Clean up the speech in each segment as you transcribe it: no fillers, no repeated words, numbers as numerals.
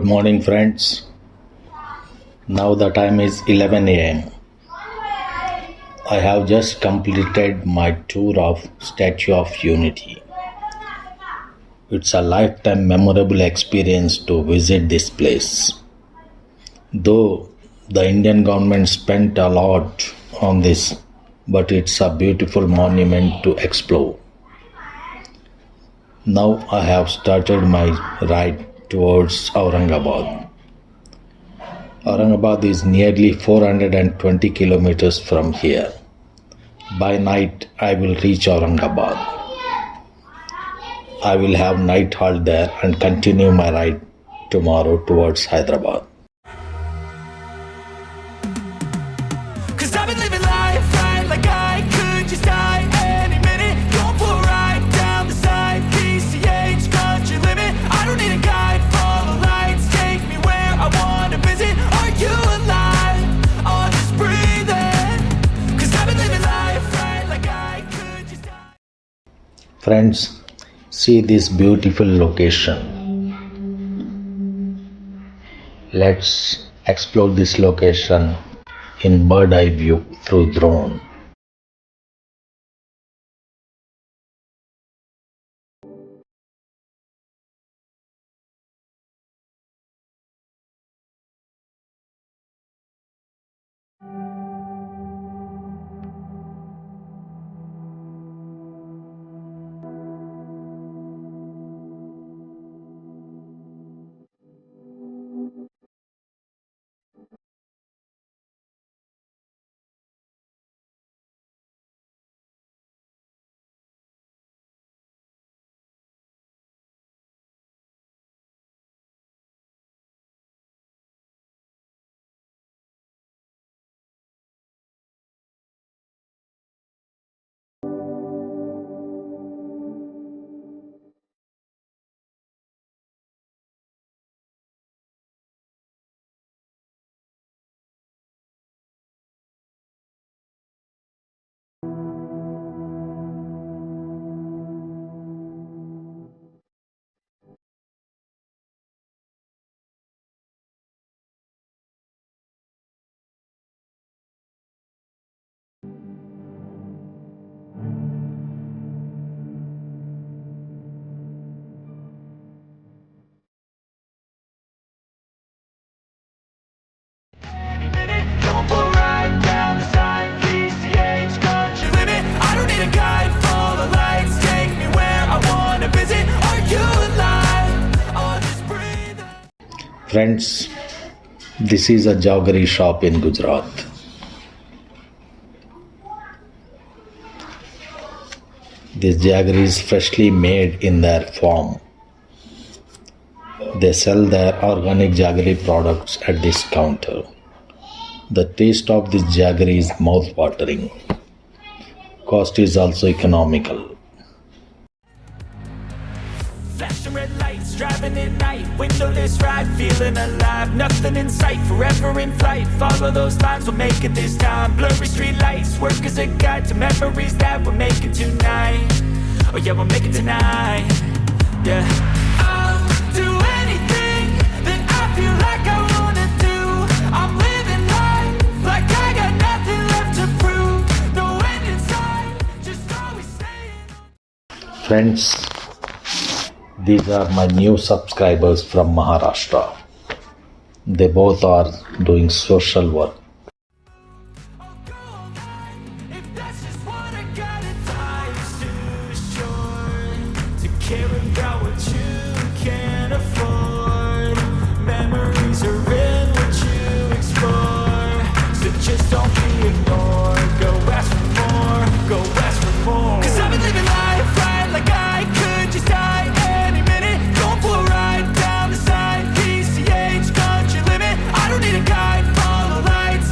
Good morning, friends. Now the time is 11 a.m. I have just completed my tour of Statue of Unity. It's a lifetime memorable experience to visit this place. Though the Indian government spent a lot on this, but it's a beautiful monument to explore. Now I have started my ride towards Aurangabad. Aurangabad is nearly 420 kilometers from here. By night, I will reach Aurangabad. I will have night halt there and continue my ride tomorrow towards Hyderabad. Cause I've been living life right like I could just die any minute. Going for a ride down the side, PCH country limit. I don't need a guide, follow lights, take me where I wanna visit. Are you alive? Or just breathing? Cause I've been living life right like I could just die. Friends, see this beautiful location. Let's explore this location in bird eye view through drone. Any minute, going for a ride down the side, PCH country limit. I don't need a guide, follow lights, take me where I wanna visit. Are you alive? Or just breathing? Friends, this is a jaggery shop in Gujarat. This jaggery is freshly made in their farm. They sell their organic jaggery products at this counter. The taste of this jaggery is mouth-watering. Cost is also economical. Flashing red lights, driving at night, windowless ride, feeling alive. Nothing in sight, forever in flight. Follow those lines, we'll make it this time. Blurry street lights, work as a guide to memories that we're making tonight. Oh yeah, we'll make it tonight. Yeah. I'll do anything that I feel like I wanna do. I'm living life like I got nothing left to prove. No end in sight, just always staying. Friends, these are my new subscribers from Maharashtra. They both are doing social work. I'll go all night, if that's just what I gotta. Life's too short to care about what you can't afford. Memories are in what you explore, so just don't be ignored. Go ask for more, go ask for more. Cause I've been living life right like I could just die any minute. Going for a ride down the side, PCH country limit. I don't need a guide, follow lights,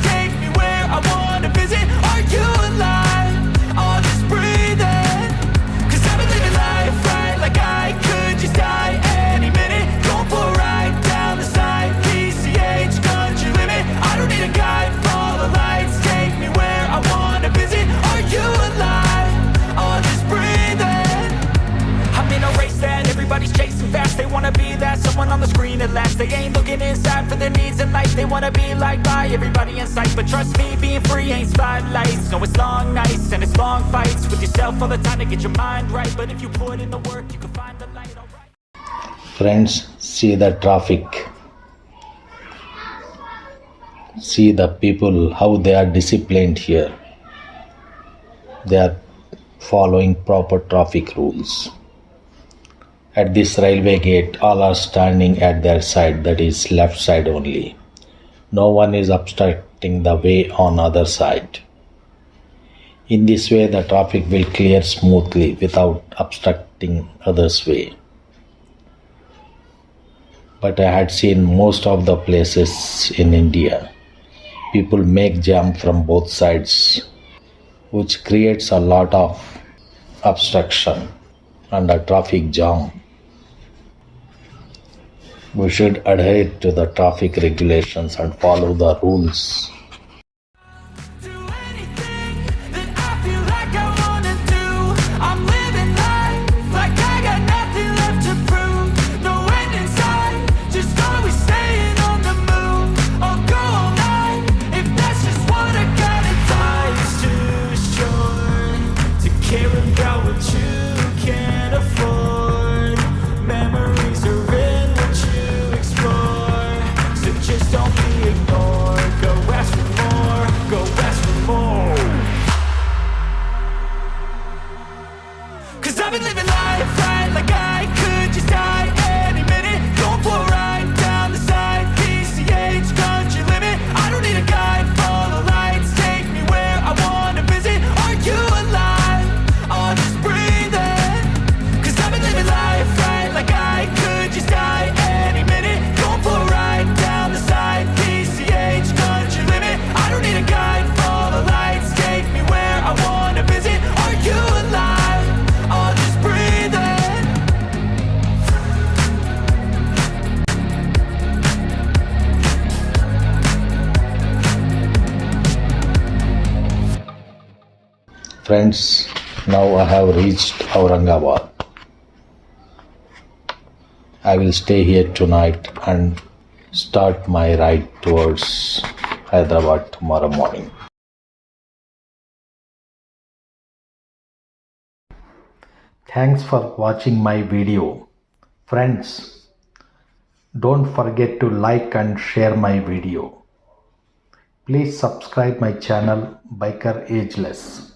looking inside for their needs in life. They wanna be liked by everybody in sight, but trust me, being free ain't spotlights. No, it's long nights and it's long fights with yourself all the time to get your mind right. But if you put in the work, you can find the light. Alright. Friends, see the traffic. See the people, how they are disciplined here. They are following proper traffic rules. At this railway gate, all are standing at their side, that is left side only. No one is obstructing the way on other side. In this way, the traffic will clear smoothly without obstructing others' way. But I had seen most of the places in India, people make jam from both sides, which creates a lot of obstruction and a traffic jam. We should adhere to the traffic regulations and follow the rules. Do anything that I feel like I wanna do. I'm living life like I got nothing left to prove. No end in sight, just always staying on the move. I'll go all night if that's just what I gotta. Life's too short to care about what you can't afford. Memories are in what you explore, so just don't be ignored. Go ask for more, go ask for more. 'Cause I've been living life right like I could just die any minute. Going for a ride down the side, PCH, country limit. I don't need a guide, follow lights, take me where I wanna visit. Are you alive? I'll just breathe in. 'Cause I've been living life right like I could just die any minute. Going for a ride down the side, PCH, country limit. I don't need a guide, follow lights, take me where I wanna visit. Are you alive? I'll just breathe in. Friends, now I have reached Aurangabad. I will stay here tonight and start my ride towards Hyderabad tomorrow morning. Thanks for watching my video. Friends, don't forget to like and share my video. Please subscribe my channel Bikerageless.